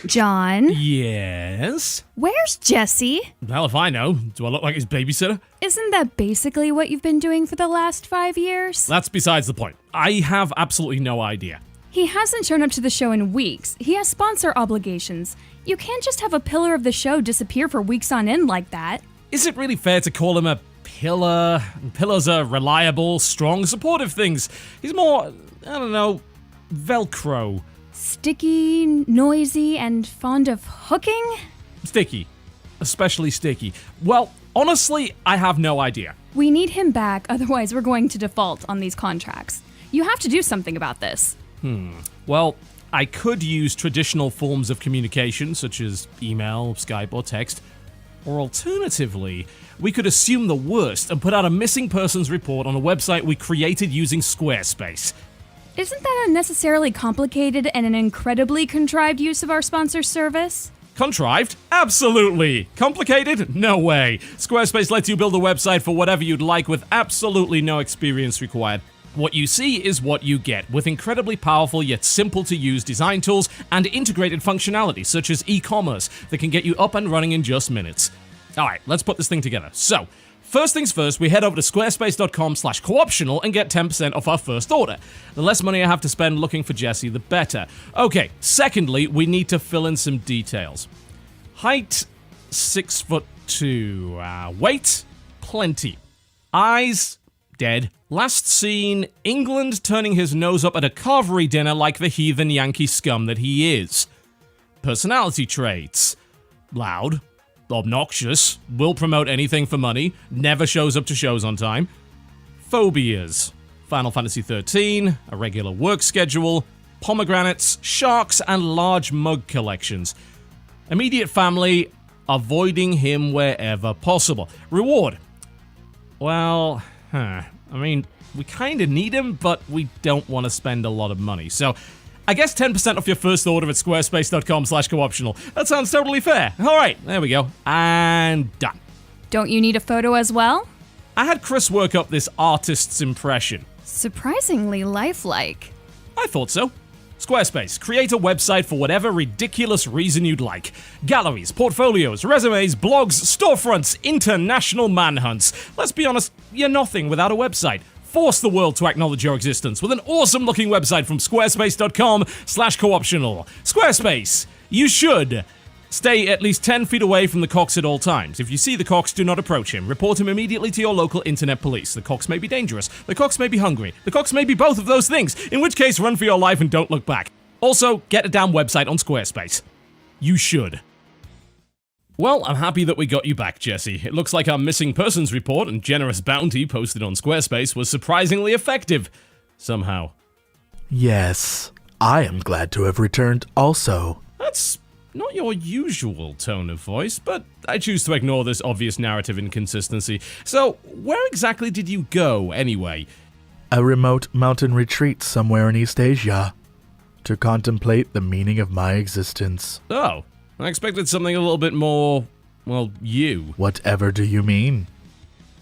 John, Yes? where's Jesse? Hell if I know. Do I look like his babysitter? Isn't that basically what you've been doing for the last 5 years? That's besides the point. I have absolutely no idea. He hasn't shown up to the show in weeks. He has sponsor obligations. You can't just have a pillar of the show disappear for weeks on end like that. Is it really fair to call him a pillar? Pillars are reliable, strong, supportive things. He's more, I don't know, Velcro. Sticky, noisy, and fond of hooking? Sticky. Especially sticky. Well, honestly, I have no idea. We need him back, otherwise we're going to default on these contracts. You have to do something about this. Well, I could use traditional forms of communication, such as email, Skype, or text. Or alternatively, we could assume the worst and put out a missing persons report on a website we created using Squarespace. Isn't that unnecessarily complicated and an incredibly contrived use of our sponsor service? Contrived? Absolutely. Complicated? No way. Squarespace lets you build a website for whatever you'd like with absolutely no experience required. What you see is what you get, with incredibly powerful yet simple to use design tools and integrated functionality such as e-commerce that can get you up and running in just minutes. Alright, let's put this thing together. So, first things first, we head over to squarespace.com/cooptional and get 10% off our first order. The less money I have to spend looking for Jesse, the better. Okay, secondly, we need to fill in some details. Height, 6'2". Weight, plenty. Eyes, dead. Last seen, England turning his nose up at a carvery dinner like the heathen Yankee scum that he is. Personality traits. Loud. Obnoxious. Will promote anything for money. Never shows up to shows on time. Phobias. Final Fantasy XIII. A regular work schedule. Pomegranates. Sharks and large mug collections. Immediate family. Avoiding him wherever possible. Reward. Well, I mean, we kind of need him, but we don't want to spend a lot of money. So, I guess 10% off your first order at squarespace.com/cooptional. That sounds totally fair. All right, there we go. And done. Don't you need a photo as well? I had Chris work up this artist's impression. Surprisingly lifelike. I thought so. Squarespace, create a website for whatever ridiculous reason you'd like. Galleries, portfolios, resumes, blogs, storefronts, international manhunts. Let's be honest, you're nothing without a website. Force the world to acknowledge your existence with an awesome looking website from squarespace.com/cooptional. Squarespace, you should stay at least 10 feet away from the Cox at all times. If you see the Cox, do not approach him. Report him immediately to your local internet police. The Cox may be dangerous. The Cox may be hungry. The Cox may be both of those things, in which case run for your life and don't look back. Also, get a damn website on Squarespace. You should. Well, I'm happy that we got you back, Jesse. It looks like our missing persons report and generous bounty posted on Squarespace was surprisingly effective. Somehow. Yes, I am glad to have returned also. That's not your usual tone of voice, but I choose to ignore this obvious narrative inconsistency. So, where exactly did you go, anyway? A remote mountain retreat somewhere in East Asia. To contemplate the meaning of my existence. Oh, I expected something a little bit more, well, you. Whatever do you mean?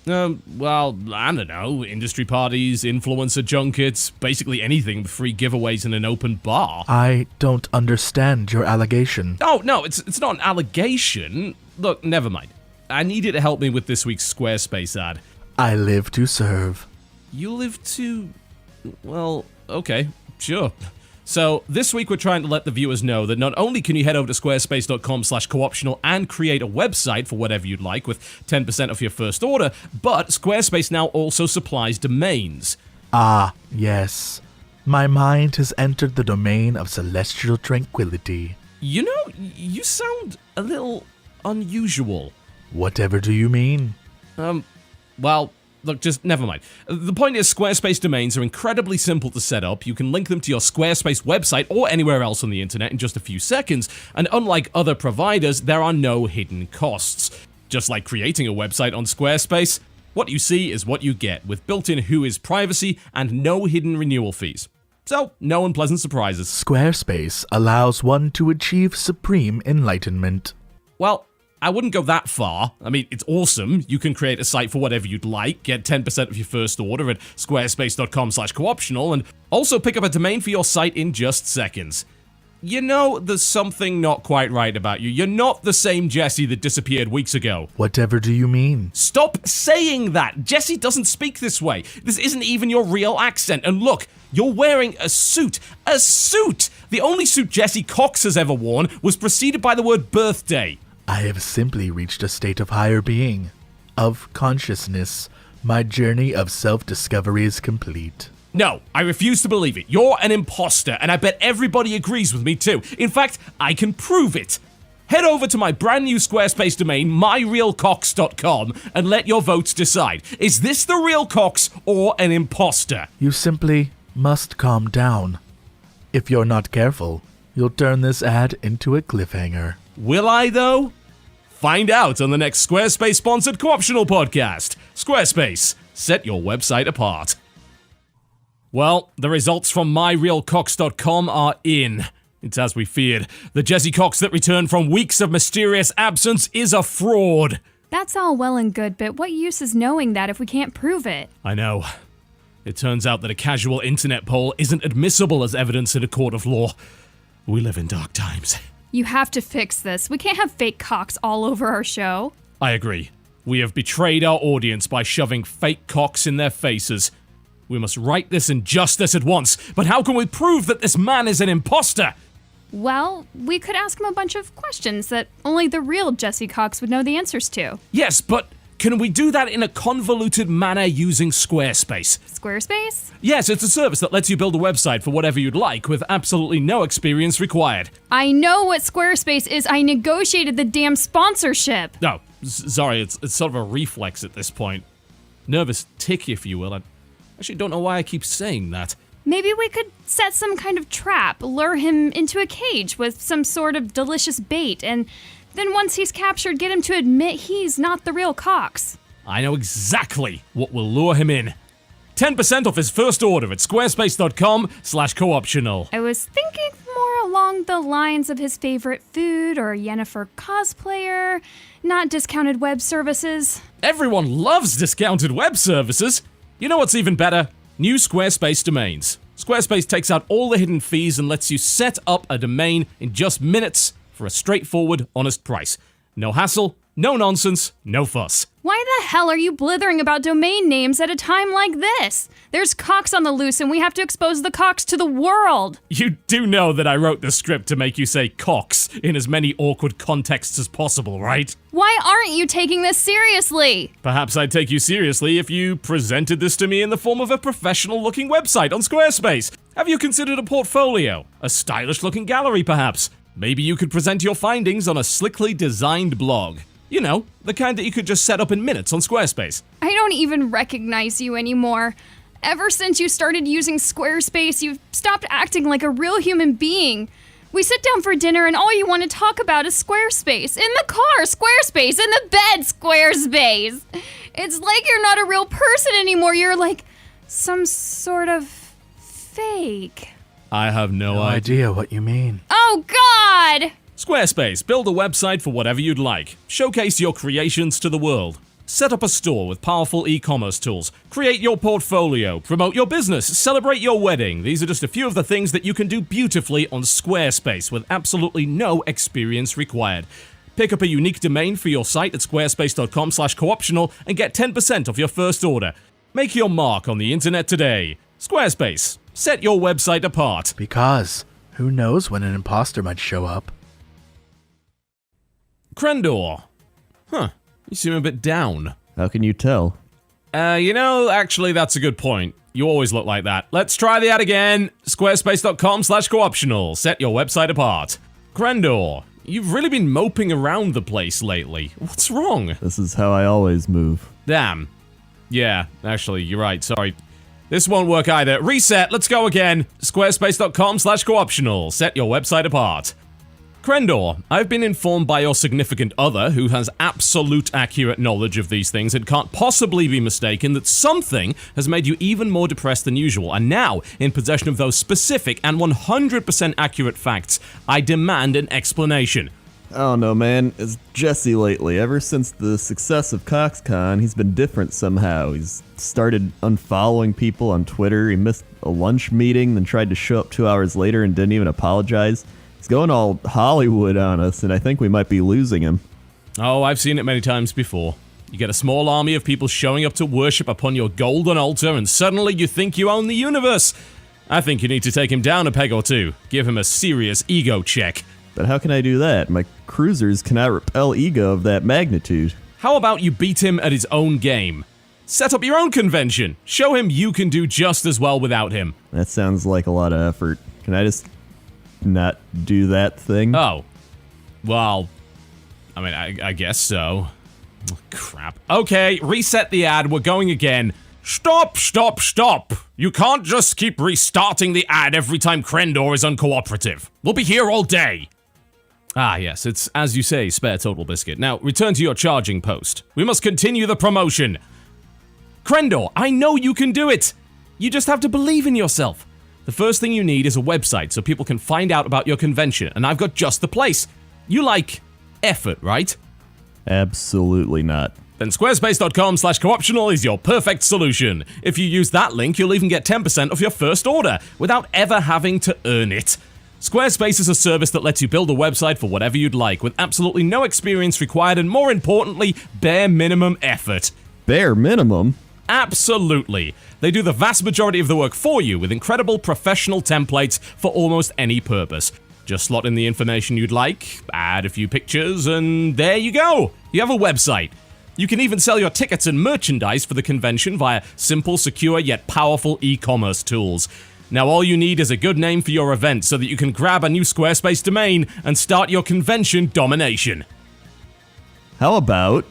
Well, I don't know, industry parties, influencer junkets, basically anything with free giveaways in an open bar. I don't understand your allegation. Oh, no, it's not an allegation. Look, never mind. I need you to help me with this week's Squarespace ad. I live to serve. You live to... well, okay, sure. So, this week we're trying to let the viewers know that not only can you head over to squarespace.com/cooptional and create a website for whatever you'd like with 10% off your first order, but Squarespace now also supplies domains. Ah, yes. My mind has entered the domain of celestial tranquility. You know, you sound a little unusual. Whatever do you mean? Well, look, just never mind. The point is, Squarespace domains are incredibly simple to set up. You can link them to your Squarespace website or anywhere else on the internet in just a few seconds, and unlike other providers, there are no hidden costs. Just like creating a website on Squarespace, what you see is what you get, with built-in WHOIS privacy and no hidden renewal fees. So, no unpleasant surprises. Squarespace allows one to achieve supreme enlightenment. Well, I wouldn't go that far. I mean, it's awesome. You can create a site for whatever you'd like, get 10% of your first order at squarespace.com/cooptional, and also pick up a domain for your site in just seconds. You know, there's something not quite right about you. You're not the same Jesse that disappeared weeks ago. Whatever do you mean? Stop saying that! Jesse doesn't speak this way. This isn't even your real accent. And look, you're wearing a suit. A suit! The only suit Jesse Cox has ever worn was preceded by the word birthday. I have simply reached a state of higher being, of consciousness. My journey of self-discovery is complete. No, I refuse to believe it. You're an imposter, and I bet everybody agrees with me too. In fact, I can prove it. Head over to my brand new Squarespace domain, myrealcox.com, and let your votes decide. Is this the real Cox or an imposter? You simply must calm down. If you're not careful, you'll turn this ad into a cliffhanger. Will I, though? Find out on the next Squarespace-sponsored Co-Optional podcast. Squarespace, set your website apart. Well, the results from myrealcox.com are in. It's as we feared. The Jesse Cox that returned from weeks of mysterious absence is a fraud. That's all well and good, but what use is knowing that if we can't prove it? I know. It turns out that a casual internet poll isn't admissible as evidence in a court of law. We live in dark times. You have to fix this. We can't have fake Cox all over our show. I agree. We have betrayed our audience by shoving fake Cox in their faces. We must right this injustice at once, but how can we prove that this man is an imposter? Well, we could ask him a bunch of questions that only the real Jesse Cox would know the answers to. Yes, but can we do that in a convoluted manner using Squarespace? Squarespace? Yes, it's a service that lets you build a website for whatever you'd like with absolutely no experience required. I know what Squarespace is. I negotiated the damn sponsorship. No, sorry, it's sort of a reflex at this point. Nervous tick, if you will. I actually don't know why I keep saying that. Maybe we could set some kind of trap, lure him into a cage with some sort of delicious bait, and then once he's captured, get him to admit he's not the real Cox. I know exactly what will lure him in. 10% off his first order at squarespace.com/cooptional. I was thinking more along the lines of his favorite food or Yennefer cosplayer, not discounted web services. Everyone loves discounted web services. You know what's even better? New Squarespace domains. Squarespace takes out all the hidden fees and lets you set up a domain in just minutes for a straightforward, honest price. No hassle, no nonsense, no fuss. Why the hell are you blithering about domain names at a time like this? There's Cox on the loose and we have to expose the Cox to the world. You do know that I wrote the script to make you say Cox in as many awkward contexts as possible, right? Why aren't you taking this seriously? Perhaps I'd take you seriously if you presented this to me in the form of a professional-looking website on Squarespace. Have you considered a portfolio? A stylish-looking gallery, perhaps? Maybe you could present your findings on a slickly designed blog. You know, the kind that you could just set up in minutes on Squarespace. I don't even recognize you anymore. Ever since you started using Squarespace, you've stopped acting like a real human being. We sit down for dinner and all you want to talk about is Squarespace. In the car, Squarespace. In the bed, Squarespace. It's like you're not a real person anymore. You're like some sort of fake. I have no idea what you mean. Oh, God! Squarespace, build a website for whatever you'd like. Showcase your creations to the world. Set up a store with powerful e-commerce tools. Create your portfolio. Promote your business. Celebrate your wedding. These are just a few of the things that you can do beautifully on Squarespace with absolutely no experience required. Pick up a unique domain for your site at squarespace.com/cooptional and get 10% off your first order. Make your mark on the internet today. Squarespace. Set your website apart. Because who knows when an imposter might show up? Crendor. Huh. You seem a bit down. How can you tell? Actually, that's a good point. You always look like that. Let's try the ad again. Squarespace.com/cooptional. Set your website apart. Crendor, you've really been moping around the place lately. What's wrong? This is how I always move. Damn. Yeah, actually, you're right. Sorry. This won't work either. Reset. Let's go again. Squarespace.com/cooptional. Set your website apart. Crendor, I've been informed by your significant other, who has absolute accurate knowledge of these things and can't possibly be mistaken, that something has made you even more depressed than usual, and now, in possession of those specific and 100% accurate facts, I demand an explanation. I don't know, man. It's Jesse lately. Ever since the success of CoxCon, he's been different somehow. He's started unfollowing people on Twitter. He missed a lunch meeting, then tried to show up 2 hours later and didn't even apologize. He's going all Hollywood on us, and I think we might be losing him. Oh, I've seen it many times before. You get a small army of people showing up to worship upon your golden altar, and suddenly you think you own the universe. I think you need to take him down a peg or two. Give him a serious ego check. But how can I do that? My cruisers cannot repel ego of that magnitude. How about you beat him at his own game? Set up your own convention. Show him you can do just as well without him. That sounds like a lot of effort. Can I just not do that thing? Oh. Well, I mean, I guess so. Oh, crap. Okay, reset the ad. We're going again. Stop, stop, stop. You can't just keep restarting the ad every time Krendor is uncooperative. We'll be here all day. Ah, yes, it's as you say, spare Total Biscuit. Now, return to your charging post. We must continue the promotion. Krendor, I know you can do it. You just have to believe in yourself. The first thing you need is a website so people can find out about your convention, and I've got just the place. You like effort, right? Absolutely not. Then squarespace.com/cooptional is your perfect solution. If you use that link, you'll even get 10% off your first order without ever having to earn it. Squarespace is a service that lets you build a website for whatever you'd like with absolutely no experience required and, more importantly, bare minimum effort. Bare minimum? Absolutely. They do the vast majority of the work for you with incredible professional templates for almost any purpose. Just slot in the information you'd like, add a few pictures, and there you go. You have a website. You can even sell your tickets and merchandise for the convention via simple, secure, yet powerful e-commerce tools. Now all you need is a good name for your event so that you can grab a new Squarespace domain and start your convention domination. How about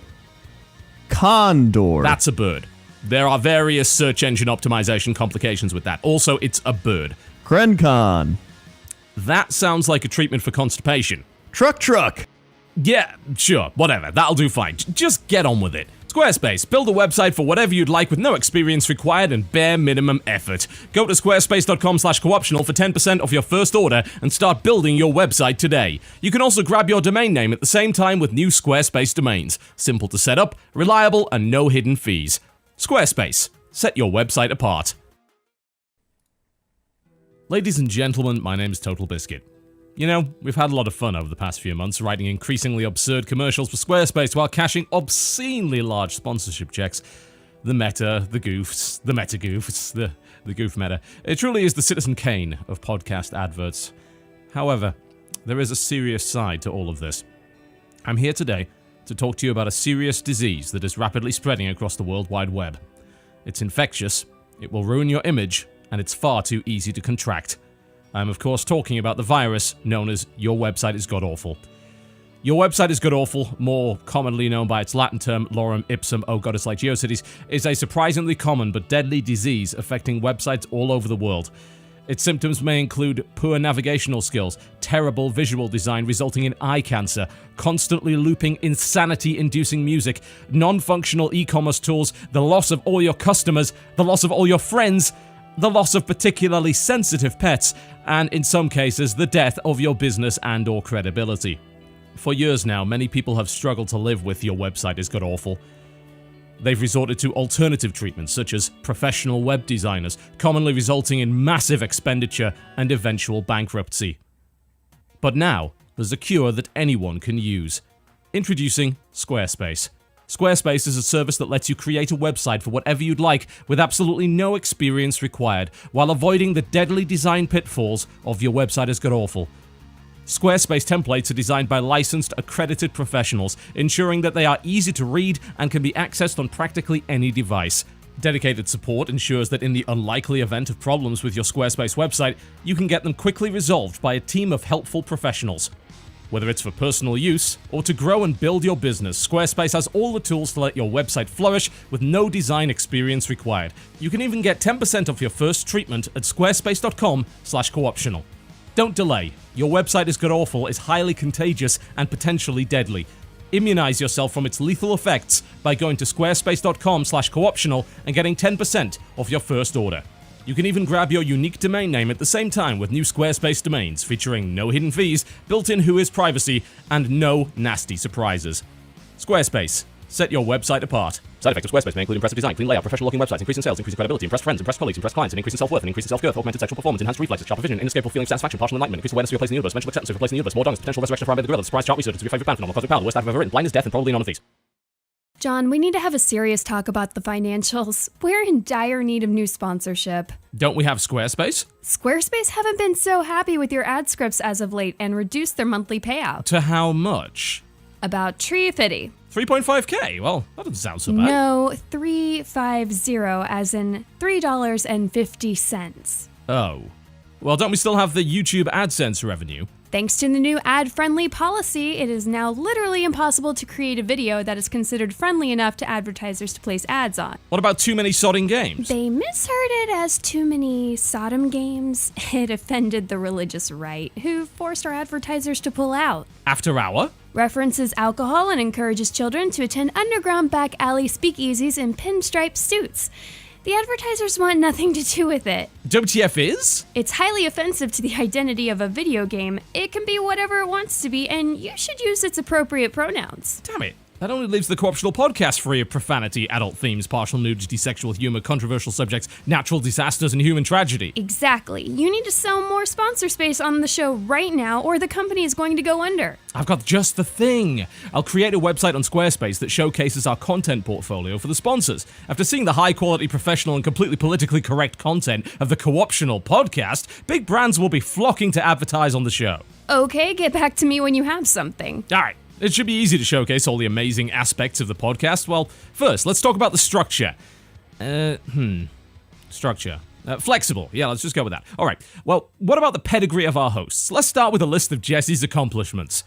Condor? That's a bird. There are various search engine optimization complications with that. Also, it's a bird. KrenCon. That sounds like a treatment for constipation. Truck. Yeah, sure, whatever. That'll do fine. Just get on with it. Squarespace, build a website for whatever you'd like with no experience required and bare minimum effort. Go to squarespace.com/cooptional for 10% off your first order and start building your website today. You can also grab your domain name at the same time with new Squarespace domains. Simple to set up, reliable, and no hidden fees. Squarespace, set your website apart. Ladies and gentlemen, my name is Total Biscuit. You know, we've had a lot of fun over the past few months writing increasingly absurd commercials for Squarespace while cashing obscenely large sponsorship checks. The meta, the goofs, the meta goofs, the goof meta. It truly is the Citizen Kane of podcast adverts. However, there is a serious side to all of this. I'm here today to talk to you about a serious disease that is rapidly spreading across the World Wide Web. It's infectious, it will ruin your image, and it's far too easy to contract. I'm of course talking about the virus known as Your Website is God-Awful. Your Website is God-Awful, more commonly known by its Latin term lorem ipsum, oh god it's like GeoCities, is a surprisingly common but deadly disease affecting websites all over the world. Its symptoms may include poor navigational skills, terrible visual design resulting in eye cancer, constantly looping insanity-inducing music, non-functional e-commerce tools, the loss of all your customers, the loss of all your friends, the loss of particularly sensitive pets, and in some cases, the death of your business and or credibility. For years now, many people have struggled to live with Your Website is God-Awful. They've resorted to alternative treatments such as professional web designers, commonly resulting in massive expenditure and eventual bankruptcy. But now, there's a cure that anyone can use. Introducing Squarespace. Squarespace is a service that lets you create a website for whatever you'd like with absolutely no experience required, while avoiding the deadly design pitfalls of Your Website is God-Awful. Squarespace templates are designed by licensed, accredited professionals, ensuring that they are easy to read and can be accessed on practically any device. Dedicated support ensures that in the unlikely event of problems with your Squarespace website, you can get them quickly resolved by a team of helpful professionals. Whether it's for personal use or to grow and build your business, Squarespace has all the tools to let your website flourish with no design experience required. You can even get 10% off your first treatment at squarespace.com/cooptional. Don't delay. Your Website is God-Awful is highly contagious and potentially deadly. Immunize yourself from its lethal effects by going to squarespace.com/cooptional and getting 10% off your first order. You can even grab your unique domain name at the same time with new Squarespace domains featuring no hidden fees, built-in Whois privacy, and no nasty surprises. Squarespace. Set your website apart. Side effects of Squarespace may include impressive design, clean layout, professional looking websites, increasing sales, increasing credibility, impressed friends, impressed colleagues, impressed clients, and increasing self-worth, and increasing self-girth, augmented sexual performance, enhanced reflexes, sharper vision, inescapable feeling of satisfaction, partial enlightenment, increased awareness of your place in the universe, eventual acceptance of your place in the universe, more dongs, potential resurrection of Ryan the Gorilla, the surprise chart research to your favorite band, phenomenal cosmic power, the worst I've ever written, blind as death, and probably none of these. John, we need to have a serious talk about the financials. We're in dire need of new sponsorship. Don't we have Squarespace? Squarespace haven't been so happy with your ad scripts as of late and reduced their monthly payout. To how much? About $350. 3.5k? Well, that doesn't sound so bad. No, 350, as in $3.50. Oh. Well, don't we still have the YouTube AdSense revenue? Thanks to the new ad-friendly policy, it is now literally impossible to create a video that is considered friendly enough to advertisers to place ads on. What about too many sodding games? They misheard it as too many Sodom games. It offended the religious right, who forced our advertisers to pull out. After Hour? References alcohol and encourages children to attend underground back alley speakeasies in pinstripe suits. The advertisers want nothing to do with it. WTF is? It's highly offensive to the identity of a video game. It can be whatever it wants to be, and you should use its appropriate pronouns. Damn it. That only leaves the Co-Optional podcast free of profanity, adult themes, partial nudity, sexual humor, controversial subjects, natural disasters, and human tragedy. Exactly. You need to sell more sponsor space on the show right now, or the company is going to go under. I've got just the thing. I'll create a website on Squarespace that showcases our content portfolio for the sponsors. After seeing the high-quality, professional, and completely politically correct content of the Co-Optional podcast, big brands will be flocking to advertise on the show. Okay, get back to me when you have something. All right. It should be easy to showcase all the amazing aspects of the podcast. Well, first, let's talk about the structure. Structure. Flexible. Yeah, let's just go with that. All right. Well, what about the pedigree of our hosts? Let's start with a list of Jessie's accomplishments.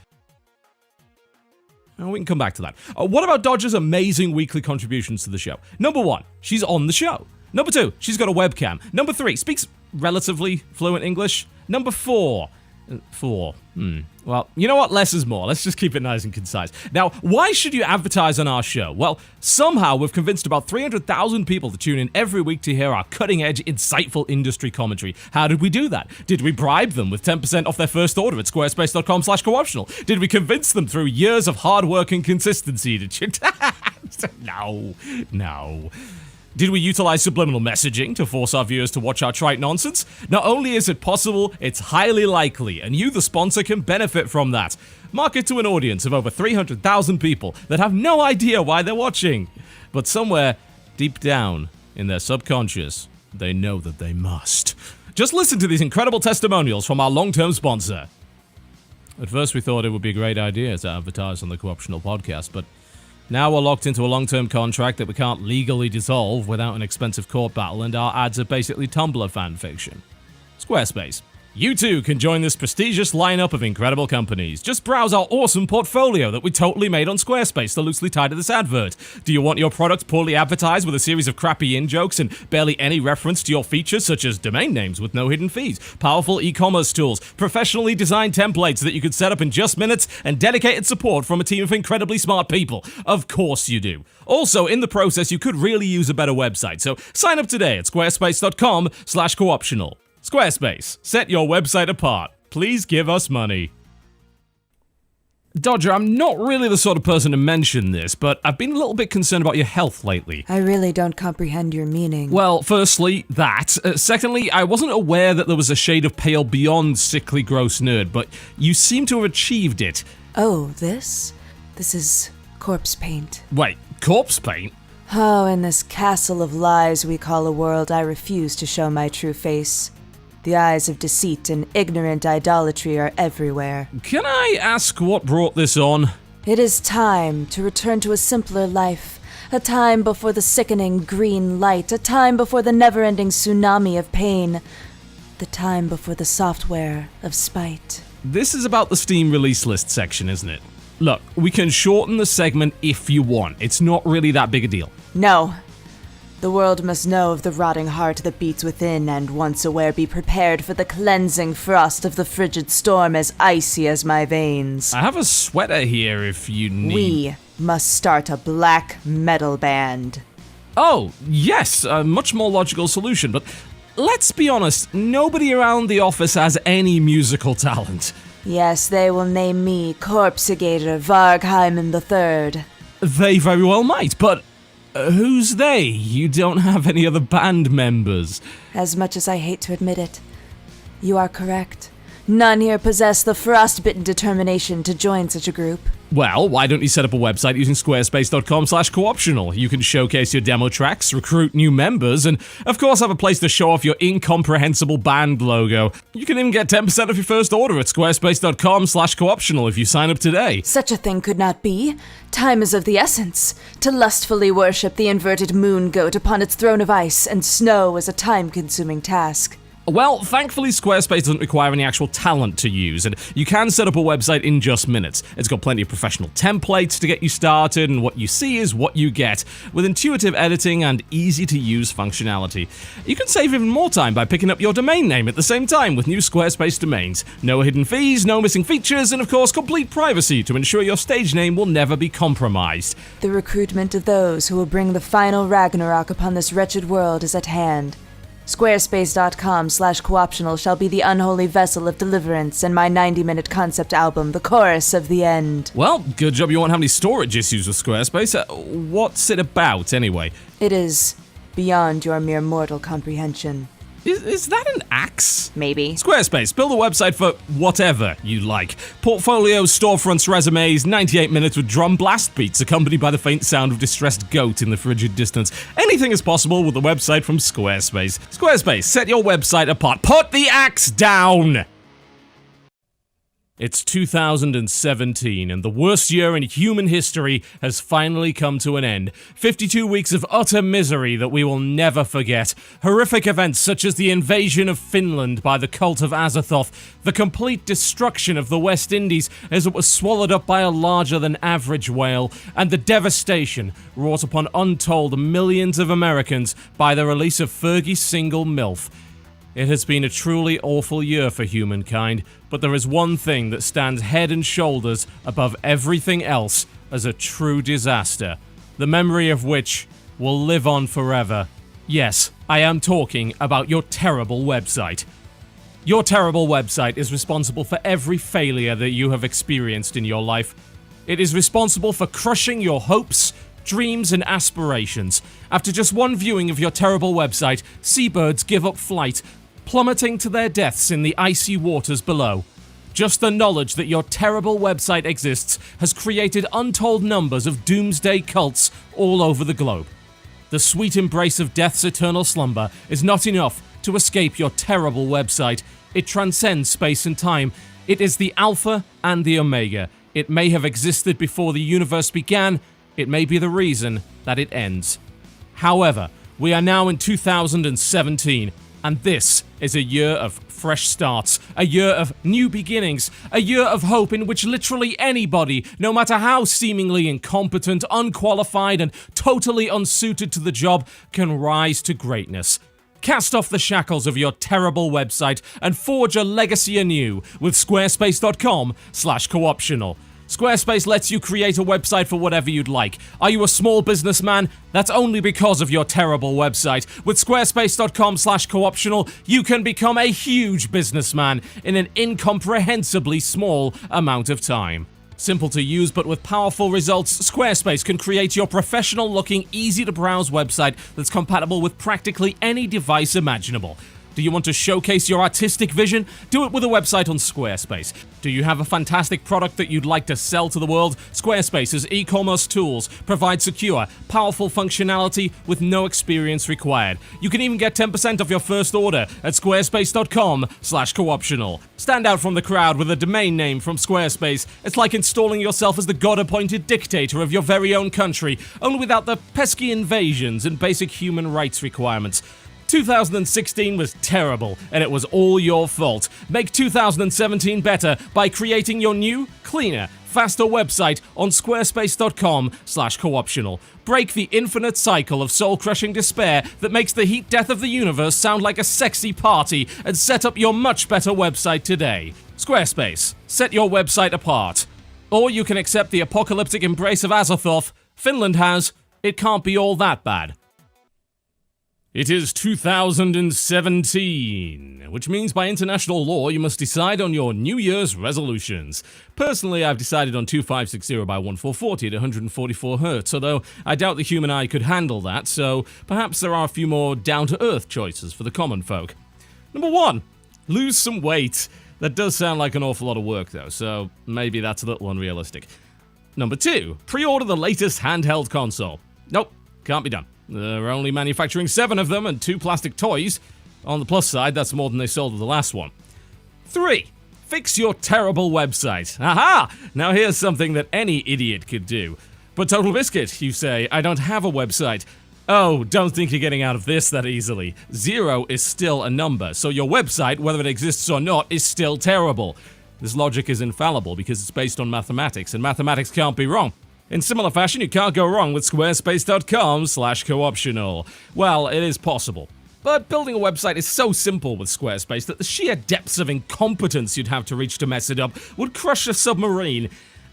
We can come back to that. What about Dodger's amazing weekly contributions to the show? Number 1, she's on the show. Number 2, she's got a webcam. Number 3, speaks relatively fluent English. Number 4... Well, you know what? Less is more. Let's just keep it nice and concise. Now, why should you advertise on our show? Well, somehow we've convinced about 300,000 people to tune in every week to hear our cutting-edge, insightful industry commentary. How did we do that? Did we bribe them with 10% off their first order at squarespace.com/cooptional? Did we convince them through years of hard work and consistency to... No. Did we utilize subliminal messaging to force our viewers to watch our trite nonsense? Not only is it possible, it's highly likely, and you, the sponsor, can benefit from that. Market to an audience of over 300,000 people that have no idea why they're watching. But somewhere, deep down, in their subconscious, they know that they must. Just listen to these incredible testimonials from our long-term sponsor. At first we thought it would be a great idea to advertise on the Co-Optional podcast, but now we're locked into a long-term contract that we can't legally dissolve without an expensive court battle, and our ads are basically Tumblr fanfiction. Squarespace. You too can join this prestigious lineup of incredible companies. Just browse our awesome portfolio that we totally made on Squarespace to loosely tie to this advert. Do you want your product poorly advertised with a series of crappy in-jokes and barely any reference to your features, such as domain names with no hidden fees, powerful e-commerce tools, professionally designed templates that you could set up in just minutes, and dedicated support from a team of incredibly smart people? Of course you do. Also, in the process, you could really use a better website, so sign up today at squarespace.com/cooptional. Squarespace, set your website apart. Please give us money. Dodger, I'm not really the sort of person to mention this, but I've been a little bit concerned about your health lately. I really don't comprehend your meaning. Well, firstly, that. Secondly, I wasn't aware that there was a shade of pale beyond sickly gross nerd, but you seem to have achieved it. Oh, this? This is corpse paint. Wait, corpse paint? Oh, in this castle of lies we call a world, I refuse to show my true face. The eyes of deceit and ignorant idolatry are everywhere. Can I ask what brought this on? It is time to return to a simpler life. A time before the sickening green light. A time before the never-ending tsunami of pain. The time before the software of spite. This is about the Steam release list section, isn't it? Look, we can shorten the segment if you want. It's not really that big a deal. No. The world must know of the rotting heart that beats within, and once aware be prepared for the cleansing frost of the frigid storm as icy as my veins. I have a sweater here if you need... We must start a black metal band. Oh, yes, a much more logical solution, but let's be honest, nobody around the office has any musical talent. Yes, they will name me Corpsegator Vargheimen III. They very well might, but who's they? You don't have any other band members. As much as I hate to admit it, you are correct. None here possess the frostbitten determination to join such a group. Well, why don't you set up a website using squarespace.com/cooptional? You can showcase your demo tracks, recruit new members, and of course have a place to show off your incomprehensible band logo. You can even get 10% off your first order at squarespace.com/cooptional if you sign up today. Such a thing could not be. Time is of the essence. To lustfully worship the inverted moon goat upon its throne of ice and snow is a time-consuming task. Well, thankfully Squarespace doesn't require any actual talent to use, and you can set up a website in just minutes. It's got plenty of professional templates to get you started, and what you see is what you get, with intuitive editing and easy-to-use functionality. You can save even more time by picking up your domain name at the same time with new Squarespace domains. No hidden fees, no missing features, and of course complete privacy to ensure your stage name will never be compromised. The recruitment of those who will bring the final Ragnarok upon this wretched world is at hand. Squarespace.com/cooptional shall be the unholy vessel of deliverance and my 90-minute concept album, The Chorus of the End. Well, good job you won't have any storage issues with Squarespace. What's it about, anyway? It is beyond your mere mortal comprehension. Is that an axe? Maybe. Squarespace, build a website for whatever you like. Portfolios, storefronts, resumes, 98 minutes with drum blast beats accompanied by the faint sound of distressed goat in the frigid distance. Anything is possible with a website from Squarespace. Squarespace, set your website apart. Put the axe down! It's 2017, and the worst year in human history has finally come to an end. 52 weeks of utter misery that we will never forget. Horrific events such as the invasion of Finland by the cult of Azathoth, the complete destruction of the West Indies as it was swallowed up by a larger-than-average whale, and the devastation wrought upon untold millions of Americans by the release of Fergie's single MILF. It has been a truly awful year for humankind, but there is one thing that stands head and shoulders above everything else as a true disaster, the memory of which will live on forever. Yes, I am talking about your terrible website. Your terrible website is responsible for every failure that you have experienced in your life. It is responsible for crushing your hopes, dreams, and aspirations. After just one viewing of your terrible website, seabirds give up flight, plummeting to their deaths in the icy waters below. Just the knowledge that your terrible website exists has created untold numbers of doomsday cults all over the globe. The sweet embrace of death's eternal slumber is not enough to escape your terrible website. It transcends space and time. It is the Alpha and the Omega. It may have existed before the universe began. It may be the reason that it ends. However, we are now in 2017, and this is a year of fresh starts, a year of new beginnings, a year of hope in which literally anybody, no matter how seemingly incompetent, unqualified, and totally unsuited to the job, can rise to greatness. Cast off the shackles of your terrible website and forge a legacy anew with squarespace.com/cooptional. Squarespace lets you create a website for whatever you'd like. Are you a small businessman? That's only because of your terrible website. With squarespace.com/cooptional, you can become a huge businessman in an incomprehensibly small amount of time. Simple to use, but with powerful results, Squarespace can create your professional-looking, easy-to-browse website that's compatible with practically any device imaginable. Do you want to showcase your artistic vision? Do it with a website on Squarespace. Do you have a fantastic product that you'd like to sell to the world? Squarespace's e-commerce tools provide secure, powerful functionality with no experience required. You can even get 10% off your first order at squarespace.com/cooptional. Stand out from the crowd with a domain name from Squarespace. It's like installing yourself as the god-appointed dictator of your very own country, only without the pesky invasions and basic human rights requirements. 2016 was terrible, and it was all your fault. Make 2017 better by creating your new, cleaner, faster website on squarespace.com/cooptional. Break the infinite cycle of soul-crushing despair that makes the heat death of the universe sound like a sexy party, and set up your much better website today. Squarespace, set your website apart. Or you can accept the apocalyptic embrace of Azathoth. Finland has. It can't be all that bad. It is 2017, which means by international law you must decide on your New Year's resolutions. Personally, I've decided on 2560 by 1440 at 144 Hz, although I doubt the human eye could handle that, so perhaps there are a few more down-to-earth choices for the common folk. Number 1, lose some weight. That does sound like an awful lot of work though, so maybe that's a little unrealistic. Number 2, pre-order the latest handheld console. Nope, can't be done. They're only manufacturing 7 of them and 2 plastic toys. On the plus side, that's more than they sold with the last one. 3, fix your terrible website. Aha! Now here's something that any idiot could do. But Total Biscuit, you say, I don't have a website. Oh, don't think you're getting out of this that easily. 0 is still a number, so your website, whether it exists or not, is still terrible. This logic is infallible because it's based on mathematics, and mathematics can't be wrong. In similar fashion, you can't go wrong with squarespace.com/co-optional. Well, it is possible. But building a website is so simple with Squarespace that the sheer depths of incompetence you'd have to reach to mess it up would crush a submarine.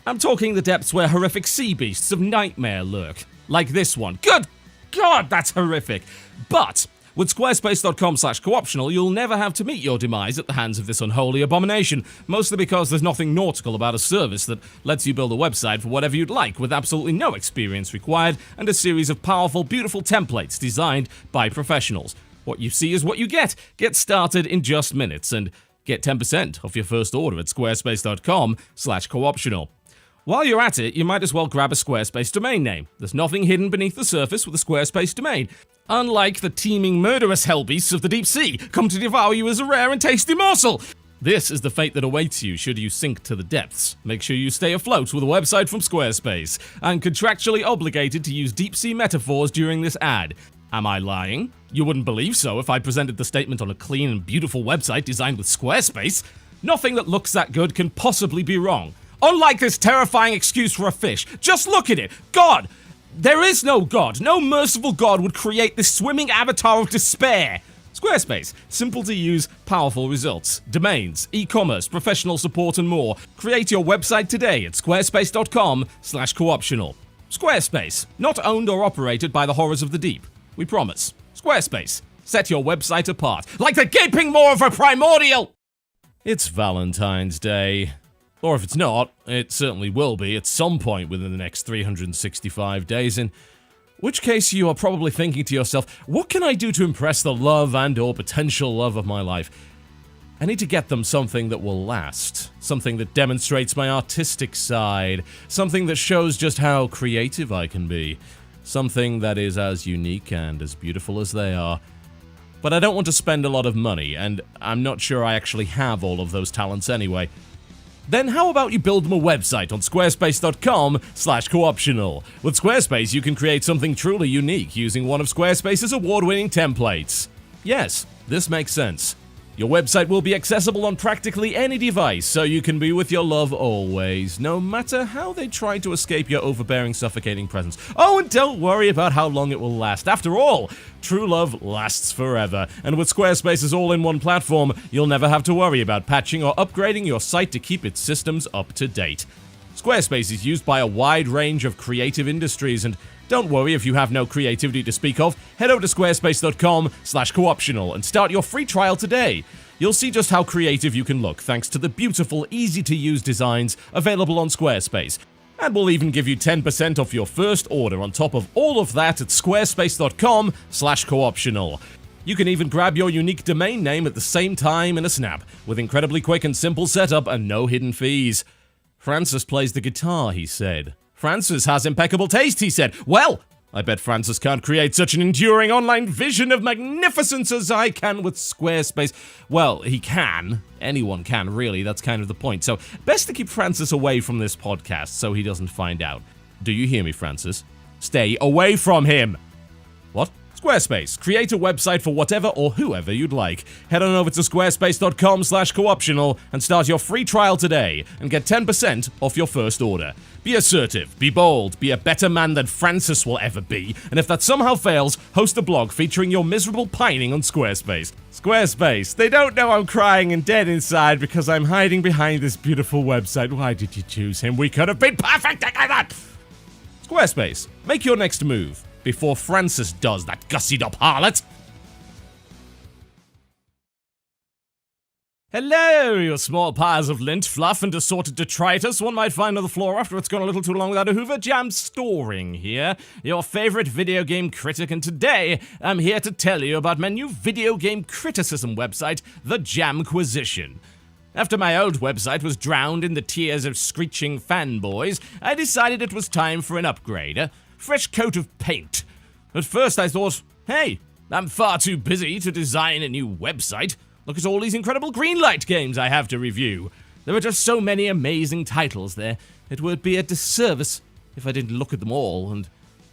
I'm talking the depths where horrific sea beasts of nightmare lurk. Like this one. Good God, that's horrific. But with squarespace.com/co-optional, you'll never have to meet your demise at the hands of this unholy abomination, mostly because there's nothing nautical about a service that lets you build a website for whatever you'd like with absolutely no experience required and a series of powerful, beautiful templates designed by professionals. What you see is what you get. Get started in just minutes and get 10% off your first order at squarespace.com/co-optional. While you're at it, you might as well grab a Squarespace domain name. There's nothing hidden beneath the surface with a Squarespace domain. Unlike the teeming murderous hellbeasts of the deep sea, come to devour you as a rare and tasty morsel. This is the fate that awaits you should you sink to the depths. Make sure you stay afloat with a website from Squarespace. I'm contractually obligated to use deep sea metaphors during this ad. Am I lying? You wouldn't believe so if I presented the statement on a clean and beautiful website designed with Squarespace. Nothing that looks that good can possibly be wrong. Unlike this terrifying excuse for a fish, just look at it. God! There is no God. No merciful God would create this swimming avatar of despair. Squarespace. Simple to use, powerful results. Domains, e-commerce, professional support, and more. Create your website today at squarespace.com/co-optional. Squarespace. Not owned or operated by the horrors of the deep. We promise. Squarespace. Set your website apart. Like the gaping maw of a primordial! It's Valentine's Day. Or if it's not, it certainly will be at some point within the next 365 days, in which case you are probably thinking to yourself, what can I do to impress the love and or potential love of my life? I need to get them something that will last, something that demonstrates my artistic side, something that shows just how creative I can be, something that is as unique and as beautiful as they are. But I don't want to spend a lot of money, and I'm not sure I actually have all of those talents anyway. Then how about you build them a website on squarespace.com/co-optional. With Squarespace, you can create something truly unique using one of Squarespace's award-winning templates. Yes, this makes sense. Your website will be accessible on practically any device, so you can be with your love always, no matter how they try to escape your overbearing, suffocating presence. Oh, and don't worry about how long it will last. After all, true love lasts forever, and with Squarespace's all-in-one platform, you'll never have to worry about patching or upgrading your site to keep its systems up to date. Squarespace is used by a wide range of creative industries, and don't worry if you have no creativity to speak of. Head over to squarespace.com/co-optional and start your free trial today. You'll see just how creative you can look thanks to the beautiful, easy-to-use designs available on Squarespace. And we'll even give you 10% off your first order on top of all of that at squarespace.com/co-optional. You can even grab your unique domain name at the same time in a snap, with incredibly quick and simple setup and no hidden fees. Francis plays the guitar, he said. Francis has impeccable taste, he said. Well, I bet Francis can't create such an enduring online vision of magnificence as I can with Squarespace. Well, he can. Anyone can, really. That's kind of the point. So, best to keep Francis away from this podcast so he doesn't find out. Do you hear me, Francis? Stay away from him! What? Squarespace. Create a website for whatever or whoever you'd like. Head on over to squarespace.com/co-optional and start your free trial today and get 10% off your first order. Be assertive, be bold, be a better man than Francis will ever be, and if that somehow fails, host a blog featuring your miserable pining on Squarespace. Squarespace. They don't know I'm crying and dead inside because I'm hiding behind this beautiful website. Why did you choose him? We could have been perfect together! Squarespace. Make your next move. Before Francis does, that gussied up harlot. Hello, you small piles of lint, fluff, and assorted detritus one might find on the floor after it's gone a little too long without a Hoover. Jam Storing here, your favorite video game critic, and today I'm here to tell you about my new video game criticism website, The Jamquisition. After my old website was drowned in the tears of screeching fanboys, I decided it was time for an upgrade, a fresh coat of paint. At first I thought, hey, I'm far too busy to design a new website. Look at all these incredible Greenlight games I have to review. There are just so many amazing titles there. It would be a disservice if I didn't look at them all, and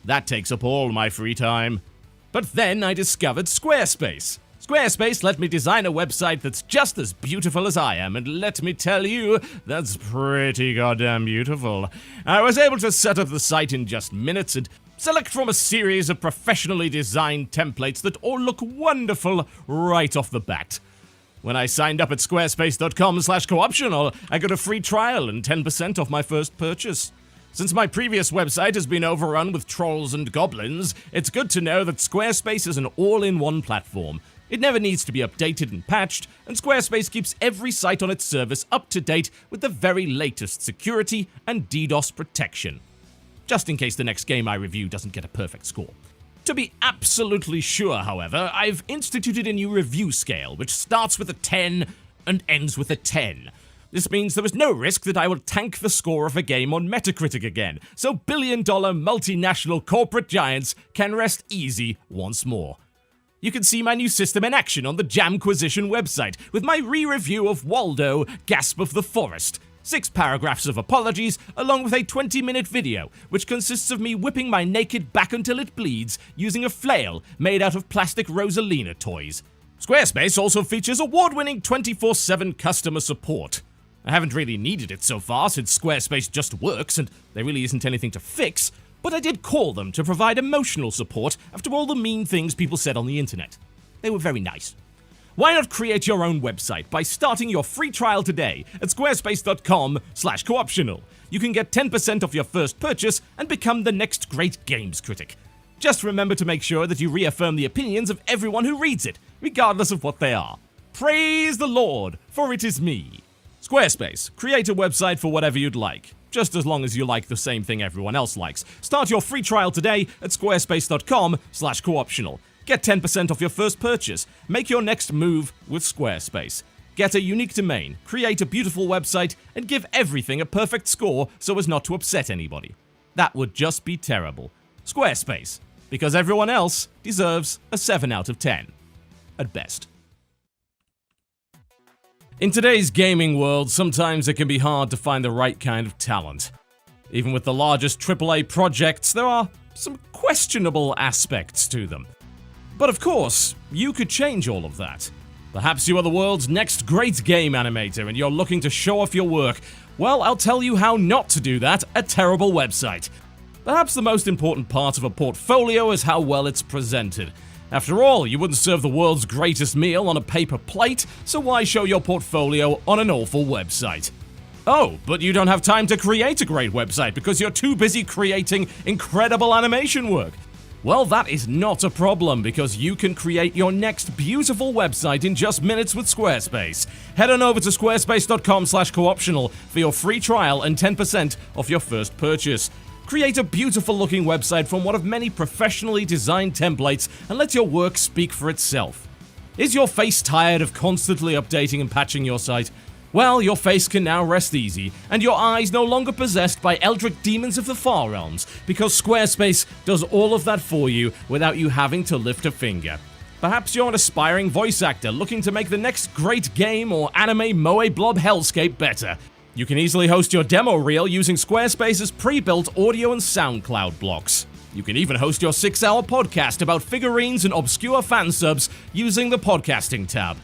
that takes up all my free time. But then I discovered Squarespace. Squarespace let me design a website that's just as beautiful as I am, and let me tell you, that's pretty goddamn beautiful. I was able to set up the site in just minutes and select from a series of professionally designed templates that all look wonderful right off the bat. When I signed up at squarespace.com/cooptional, I got a free trial and 10% off my first purchase. Since my previous website has been overrun with trolls and goblins, it's good to know that Squarespace is an all-in-one platform. It never needs to be updated and patched, and Squarespace keeps every site on its service up to date with the very latest security and DDoS protection. Just in case the next game I review doesn't get a perfect score. To be absolutely sure, however, I've instituted a new review scale, which starts with a 10 and ends with a 10. This means there is no risk that I will tank the score of a game on Metacritic again, so billion-dollar multinational corporate giants can rest easy once more. You can see my new system in action on the Jamquisition website, with my re-review of Waldo, Gasp of the Forest. 6 paragraphs of apologies, along with a 20-minute video, which consists of me whipping my naked back until it bleeds using a flail made out of plastic Rosalina toys. Squarespace also features award-winning 24/7 customer support. I haven't really needed it so far since Squarespace just works and there really isn't anything to fix, but I did call them to provide emotional support after all the mean things people said on the internet. They were very nice. Why not create your own website by starting your free trial today at squarespace.com/cooptional. You can get 10% off your first purchase and become the next great games critic. Just remember to make sure that you reaffirm the opinions of everyone who reads it, regardless of what they are. Praise the Lord, for it is me. Squarespace, create a website for whatever you'd like, just as long as you like the same thing everyone else likes. Start your free trial today at squarespace.com/cooptional. Get 10% off your first purchase. Make your next move with Squarespace. Get a unique domain, create a beautiful website, and give everything a perfect score so as not to upset anybody. That would just be terrible. Squarespace, because everyone else deserves a 7 out of 10. At best. In today's gaming world, sometimes it can be hard to find the right kind of talent. Even with the largest AAA projects, there are some questionable aspects to them. But of course, you could change all of that. Perhaps you are the world's next great game animator and you're looking to show off your work. Well, I'll tell you how not to do that: a terrible website. Perhaps the most important part of a portfolio is how well it's presented. After all, you wouldn't serve the world's greatest meal on a paper plate, so why show your portfolio on an awful website? Oh, but you don't have time to create a great website because you're too busy creating incredible animation work. Well, that is not a problem because you can create your next beautiful website in just minutes with Squarespace. Head on over to squarespace.com/cooptional for your free trial and 10% off your first purchase. Create a beautiful looking website from one of many professionally designed templates and let your work speak for itself. Is your face tired of constantly updating and patching your site? Well, your face can now rest easy, and your eyes no longer possessed by eldritch demons of the far realms, because Squarespace does all of that for you without you having to lift a finger. Perhaps you're an aspiring voice actor looking to make the next great game or anime moe blob hellscape better. You can easily host your demo reel using Squarespace's pre-built audio and SoundCloud blocks. You can even host your 6-hour podcast about figurines and obscure fan subs using the podcasting tab.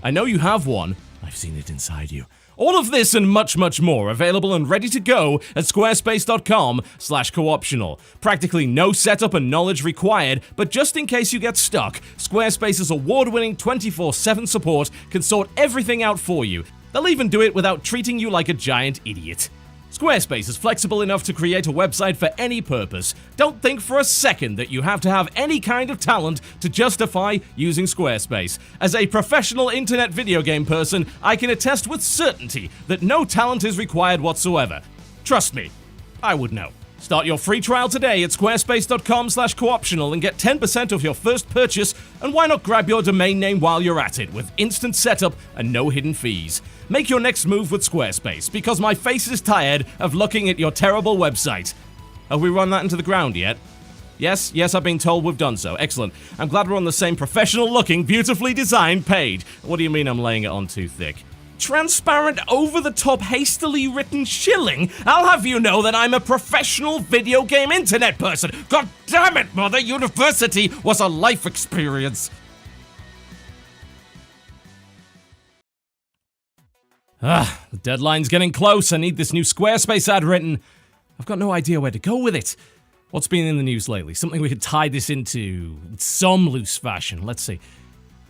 I know you have one. I've seen it inside you. All of this and much, much more available and ready to go at squarespace.com/cooptional. Practically no setup and knowledge required, but just in case you get stuck, Squarespace's award-winning 24/7 support can sort everything out for you. They'll even do it without treating you like a giant idiot. Squarespace is flexible enough to create a website for any purpose. Don't think for a second that you have to have any kind of talent to justify using Squarespace. As a professional internet video game person, I can attest with certainty that no talent is required whatsoever. Trust me, I would know. Start your free trial today at squarespace.com/cooptional and get 10% off your first purchase, and why not grab your domain name while you're at it with instant setup and no hidden fees. Make your next move with Squarespace, because my face is tired of looking at your terrible website. Have we run that into the ground yet? Yes, I've been told we've done so. Excellent. I'm glad we're on the same professional-looking, beautifully designed page. What do you mean I'm laying it on too thick? Transparent, over-the-top, hastily written shilling? I'll have you know that I'm a professional video game internet person. God damn it, Mother! University was a life experience. The deadline's getting close. I need this new Squarespace ad written. I've got no idea where to go with it. What's been in the news lately? Something we could tie this into some loose fashion. Let's see.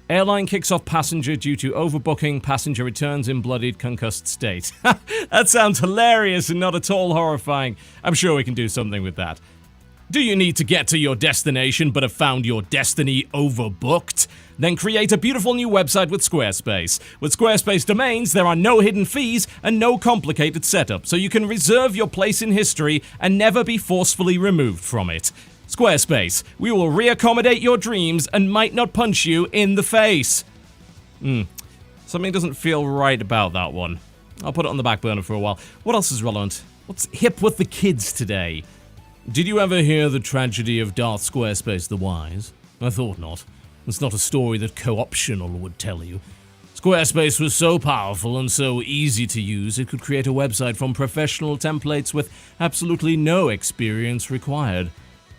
Airline kicks off passenger due to overbooking. Passenger returns in bloodied, concussed state. That sounds hilarious and not at all horrifying. I'm sure we can do something with that. Do you need to get to your destination but have found your destiny overbooked? Then create a beautiful new website with Squarespace. With Squarespace domains, there are no hidden fees and no complicated setup, so you can reserve your place in history and never be forcefully removed from it. Squarespace, we will reaccommodate your dreams and might not punch you in the face. Something doesn't feel right about that one. I'll put it on the back burner for a while. What else is relevant? What's hip with the kids today? Did you ever hear the tragedy of Darth Squarespace the Wise? I thought not. It's not a story that Co-Optional would tell you. Squarespace was so powerful and so easy to use, it could create a website from professional templates with absolutely no experience required.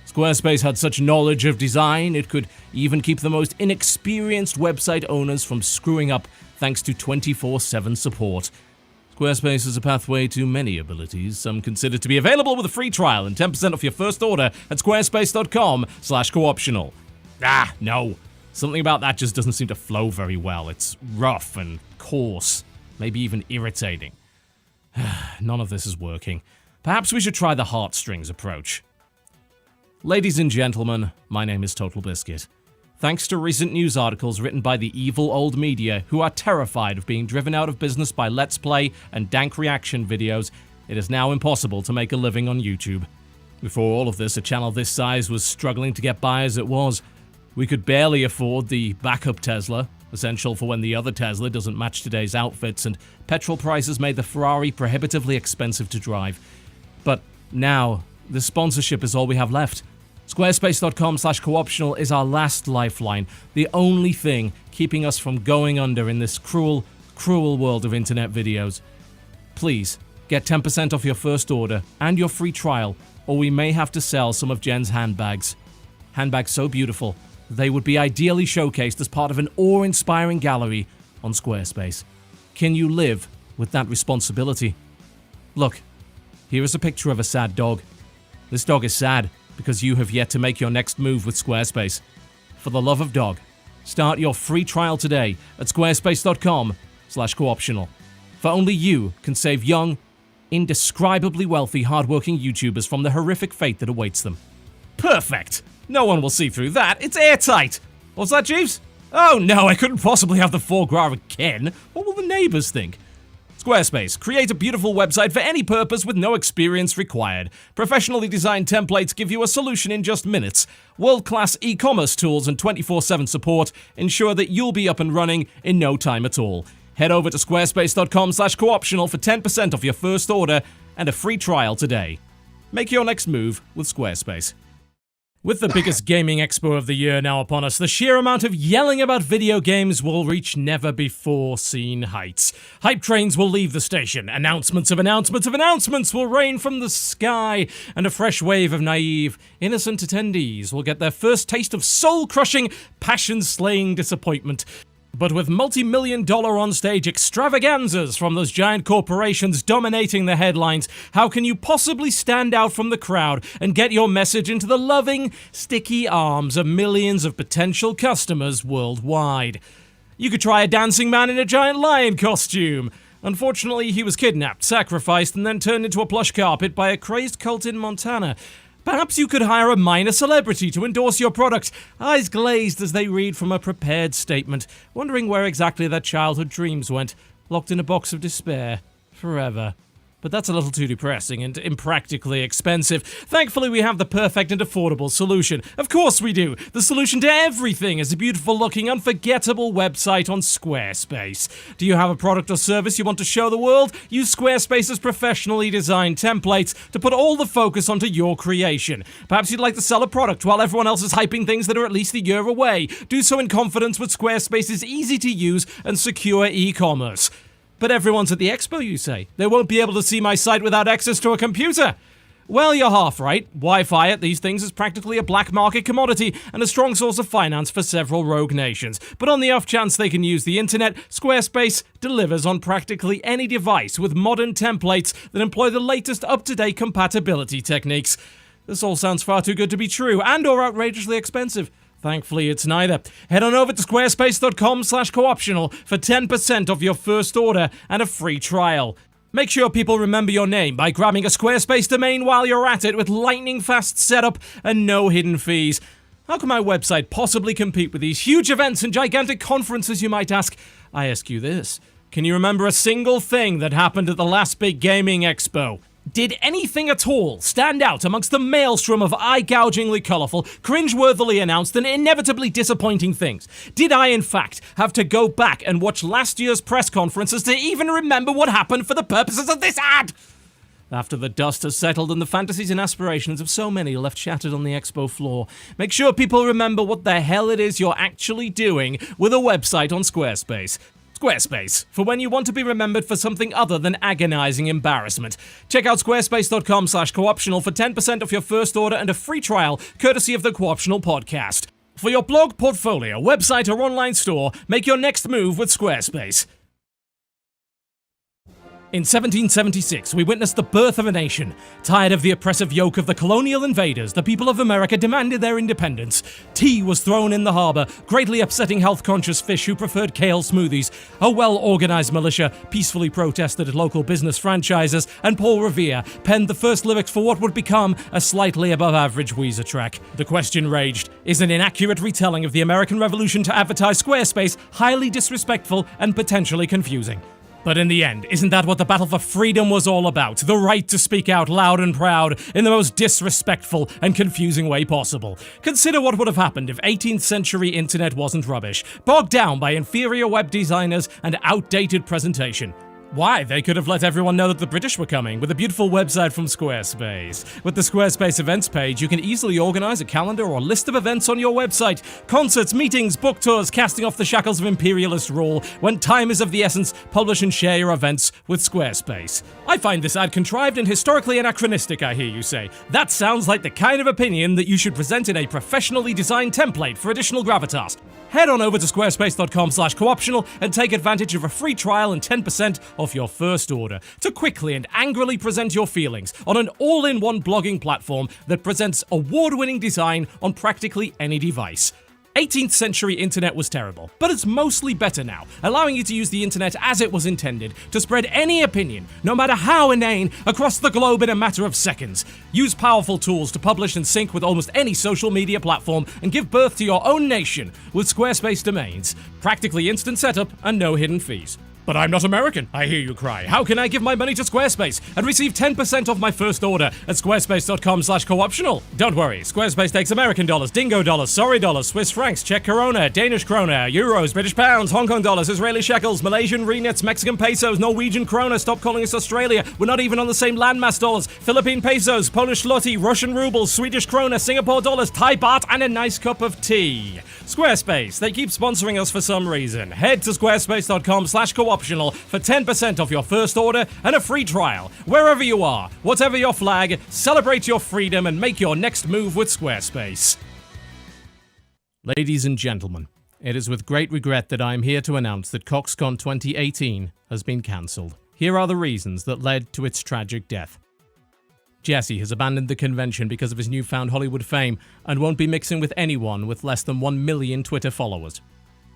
Squarespace had such knowledge of design, it could even keep the most inexperienced website owners from screwing up thanks to 24/7 support. Squarespace is a pathway to many abilities, some considered to be available with a free trial and 10% off your first order at squarespace.com/cooptional. No. Something about that just doesn't seem to flow very well. It's rough and coarse, maybe even irritating. None of this is working. Perhaps we should try the heartstrings approach. Ladies and gentlemen, my name is Total Biscuit. Thanks to recent news articles written by the evil old media who are terrified of being driven out of business by Let's Play and dank reaction videos, it is now impossible to make a living on YouTube. Before all of this, a channel this size was struggling to get by as it was. We could barely afford the backup Tesla, essential for when the other Tesla doesn't match today's outfits, and petrol prices made the Ferrari prohibitively expensive to drive. But now, the sponsorship is all we have left. Squarespace.com/cooptional is our last lifeline, the only thing keeping us from going under in this cruel, cruel world of internet videos. Please, get 10% off your first order and your free trial, or we may have to sell some of Jen's handbags. Handbags so beautiful, they would be ideally showcased as part of an awe-inspiring gallery on Squarespace. Can you live with that responsibility? Look, here is a picture of a sad dog. This dog is sad because you have yet to make your next move with Squarespace. For the love of dog, start your free trial today at squarespace.com/cooptional. For only you can save young, indescribably wealthy, hardworking YouTubers from the horrific fate that awaits them. Perfect! No one will see through that. It's airtight! What's that, Jeeves? Oh no, I couldn't possibly have the foie gras again. What will the neighbors think? Squarespace, create a beautiful website for any purpose with no experience required. Professionally designed templates give you a solution in just minutes. World-class e-commerce tools and 24/7 support ensure that you'll be up and running in no time at all. Head over to squarespace.com/cooptional for 10% off your first order and a free trial today. Make your next move with Squarespace. With the biggest gaming expo of the year now upon us, the sheer amount of yelling about video games will reach never-before-seen heights. Hype trains will leave the station, announcements of announcements of announcements will rain from the sky, and a fresh wave of naive, innocent attendees will get their first taste of soul-crushing, passion-slaying disappointment. But with multi-million-dollar on-stage extravaganzas from those giant corporations dominating the headlines, how can you possibly stand out from the crowd and get your message into the loving, sticky arms of millions of potential customers worldwide? You could try a dancing man in a giant lion costume, Unfortunately, he was kidnapped, sacrificed, and then turned into a plush carpet by a crazed cult in Montana. Perhaps you could hire a minor celebrity to endorse your product, eyes glazed as they read from a prepared statement, wondering where exactly their childhood dreams went, locked in a box of despair, forever. But that's a little too depressing and impractically expensive. Thankfully, we have the perfect and affordable solution. Of course we do! The solution to everything is a beautiful-looking, unforgettable website on Squarespace. Do you have a product or service you want to show the world? Use Squarespace's professionally designed templates to put all the focus onto your creation. Perhaps you'd like to sell a product while everyone else is hyping things that are at least a year away. Do so in confidence with Squarespace's easy-to-use and secure e-commerce. But everyone's at the expo, you say. They won't be able to see my site without access to a computer. Well, you're half right. Wi-Fi at these things is practically a black market commodity and a strong source of finance for several rogue nations. But on the off chance they can use the internet, Squarespace delivers on practically any device with modern templates that employ the latest up-to-date compatibility techniques. This all sounds far too good to be true and or outrageously expensive. Thankfully, it's neither. Head on over to squarespace.com/cooptional for 10% off your first order and a free trial. Make sure people remember your name by grabbing a Squarespace domain while you're at it with lightning-fast setup and no hidden fees. How can my website possibly compete with these huge events and gigantic conferences, you might ask? I ask you this. Can you remember a single thing that happened at the last big gaming expo? Did anything at all stand out amongst the maelstrom of eye-gougingly colourful, cringe-worthily announced and inevitably disappointing things? Did I, in fact, have to go back and watch last year's press conferences to even remember what happened for the purposes of this ad? After the dust has settled and the fantasies and aspirations of so many left shattered on the expo floor, make sure people remember what the hell it is you're actually doing with a website on Squarespace. Squarespace, for when you want to be remembered for something other than agonizing embarrassment. Check out squarespace.com/cooptional for 10% off your first order and a free trial, courtesy of the Co-Optional podcast. For your blog, portfolio, website, or online store, make your next move with Squarespace. In 1776, we witnessed the birth of a nation. Tired of the oppressive yoke of the colonial invaders, the people of America demanded their independence. Tea was thrown in the harbor, greatly upsetting health-conscious fish who preferred kale smoothies. A well-organized militia peacefully protested at local business franchises, and Paul Revere penned the first lyrics for what would become a slightly above-average Weezer track. The question raged, is an inaccurate retelling of the American Revolution to advertise Squarespace highly disrespectful and potentially confusing? But in the end, isn't that what the battle for freedom was all about? The right to speak out loud and proud in the most disrespectful and confusing way possible. Consider what would have happened if 18th century internet wasn't rubbish, bogged down by inferior web designers and outdated presentation. Why, they could have let everyone know that the British were coming with a beautiful website from Squarespace. With the Squarespace events page, you can easily organize a calendar or list of events on your website. Concerts, meetings, book tours, casting off the shackles of imperialist rule. When time is of the essence, publish and share your events with Squarespace. I find this ad contrived and historically anachronistic, I hear you say. That sounds like the kind of opinion that you should present in a professionally designed template for additional gravitas. Head on over to squarespace.com/cooptional and take advantage of a free trial and 10% off your first order to quickly and angrily present your feelings on an all-in-one blogging platform that presents award-winning design on practically any device. 18th century internet was terrible, but it's mostly better now, allowing you to use the internet as it was intended, to spread any opinion, no matter how inane, across the globe in a matter of seconds. Use powerful tools to publish and sync with almost any social media platform and give birth to your own nation with Squarespace domains. Practically instant setup and no hidden fees. But I'm not American, I hear you cry. How can I give my money to Squarespace and receive 10% off my first order at squarespace.com/cooptional? Don't worry, Squarespace takes American dollars, dingo dollars, sorry dollars, Swiss francs, Czech koruna, Danish krona, euros, British pounds, Hong Kong dollars, Israeli shekels, Malaysian ringgits, Mexican pesos, Norwegian krona, stop calling us Australia, we're not even on the same landmass dollars, Philippine pesos, Polish zloty, Russian rubles, Swedish krona, Singapore dollars, Thai baht, and a nice cup of tea. Squarespace, they keep sponsoring us for some reason. Head to squarespace.com/cooptional for 10% off your first order and a free trial. Wherever you are, whatever your flag, celebrate your freedom and make your next move with Squarespace. Ladies and gentlemen, it is with great regret that I am here to announce that CoxCon 2018 has been cancelled. Here are the reasons that led to its tragic death. Jesse has abandoned the convention because of his newfound Hollywood fame and won't be mixing with anyone with less than 1 million Twitter followers.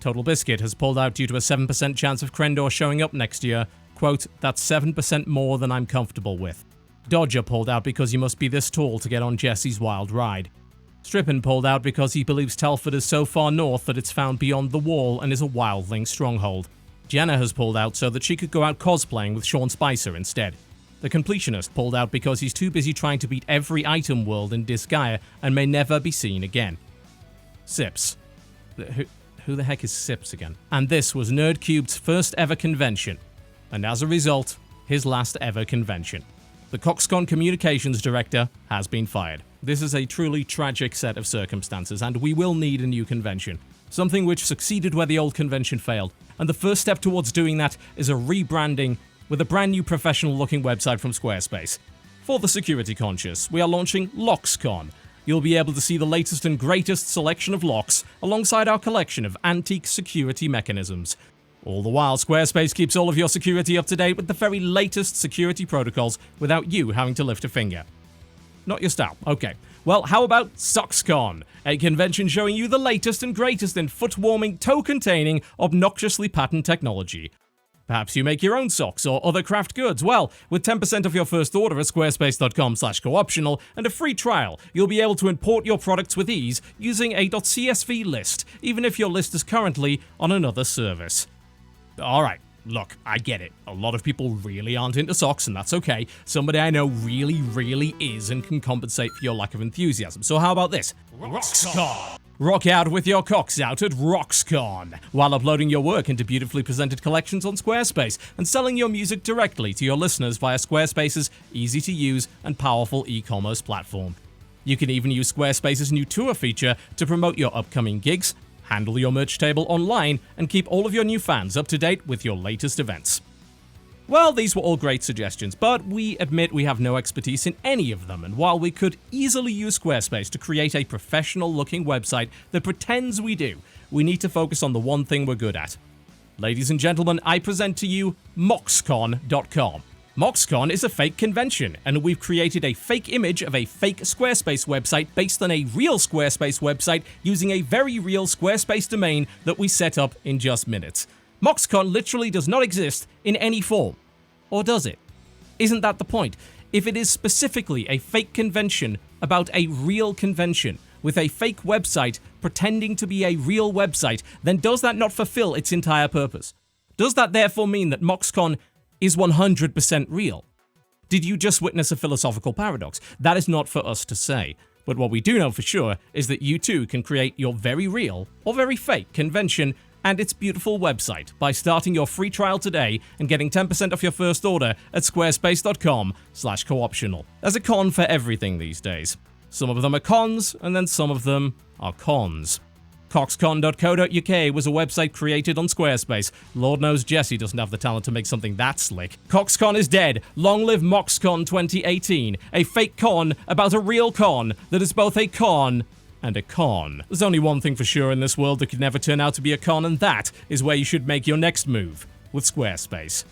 Total Biscuit has pulled out due to a 7% chance of Krendor showing up next year, Quote, that's 7% more than I'm comfortable with. Dodger pulled out because he must be this tall to get on Jesse's wild ride. Strippin pulled out because he believes Telford is so far north that it's found beyond the wall and is a wildling stronghold. Jenna has pulled out so that she could go out cosplaying with Sean Spicer instead. The completionist pulled out because he's too busy trying to beat every item world in Disgaea and may never be seen again. Sips. Who the heck is Sips again? And this was NerdCube's first ever convention, and as a result, his last ever convention. The CoxCon communications director has been fired. This is a truly tragic set of circumstances, and we will need a new convention. Something which succeeded where the old convention failed. And the first step towards doing that is a rebranding with a brand new professional-looking website from Squarespace. For the security conscious, we are launching LocksCon. You'll be able to see the latest and greatest selection of locks alongside our collection of antique security mechanisms. All the while, Squarespace keeps all of your security up to date with the very latest security protocols without you having to lift a finger. Not your style. Okay. Well, how about SocksCon? A convention showing you the latest and greatest in foot-warming, toe-containing, obnoxiously patent technology. Perhaps you make your own socks or other craft goods. Well, with 10% off your first order at squarespace.com/cooptional and a free trial, you'll be able to import your products with ease using a .csv list, even if your list is currently on another service. Alright, look, I get it. A lot of people really aren't into socks, and that's okay. Somebody I know really is and can compensate for your lack of enthusiasm. So how about this? RocksCon! Rock out with your cocks out at RocksCon, while uploading your work into beautifully presented collections on Squarespace and selling your music directly to your listeners via Squarespace's easy-to-use and powerful e-commerce platform. You can even use Squarespace's new tour feature to promote your upcoming gigs, handle your merch table online, and keep all of your new fans up to date with your latest events. Well, these were all great suggestions, but we admit we have no expertise in any of them, and while we could easily use Squarespace to create a professional-looking website that pretends we do, we need to focus on the one thing we're good at. Ladies and gentlemen, I present to you moxcon.com. MoxCon is a fake convention, and we've created a fake image of a fake Squarespace website based on a real Squarespace website using a very real Squarespace domain that we set up in just minutes. MoxCon literally does not exist in any form. Or does it? Isn't that the point? If it is specifically a fake convention about a real convention with a fake website pretending to be a real website, then does that not fulfill its entire purpose? Does that therefore mean that MoxCon is 100% real? Did you just witness a philosophical paradox? That is not for us to say. But what we do know for sure is that you too can create your very real or very fake convention and its beautiful website by starting your free trial today and getting 10% off your first order at squarespace.com/cooptional. There's a con for everything these days. Some of them are cons, and then some of them are cons. Coxcon.co.uk was a website created on Squarespace. Lord knows Jesse doesn't have the talent to make something that slick. CoxCon is dead. Long live MoxCon 2018. A fake con about a real con that is both a con and a con. There's only one thing for sure in this world that could never turn out to be a con, and that is where you should make your next move with Squarespace.